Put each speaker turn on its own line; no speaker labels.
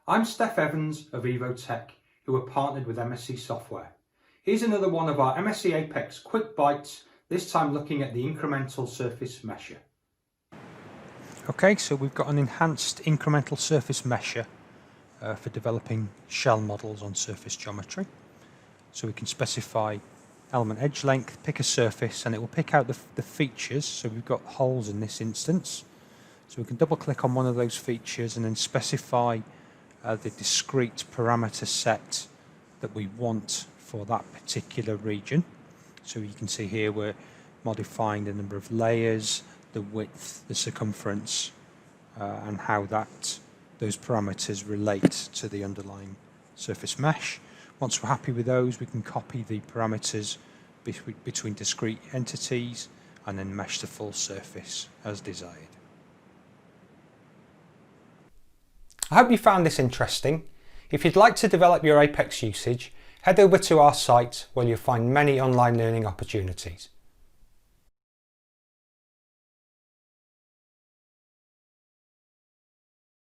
I'm Steph Evans of Evotech, who are partnered with MSC Software. Here's another one of our MSC Apex quick bites, this time looking at the incremental surface mesher.
Okay, so we've got an enhanced incremental surface mesher for developing shell models on surface geometry. So we can specify element edge length, pick a surface, and it will pick out the features. So we've got holes in this instance. So we can double click on one of those features and then specify the discrete parameter set that we want for that particular region. So you can see here we're modifying the number of layers, the width, the circumference, and how those parameters relate to the underlying surface mesh. Once we're happy with those, we can copy the parameters between discrete entities and then mesh the full surface as desired.
I hope you found this interesting. If you'd like to develop your Apex usage, head over to our site where you'll find many online learning opportunities.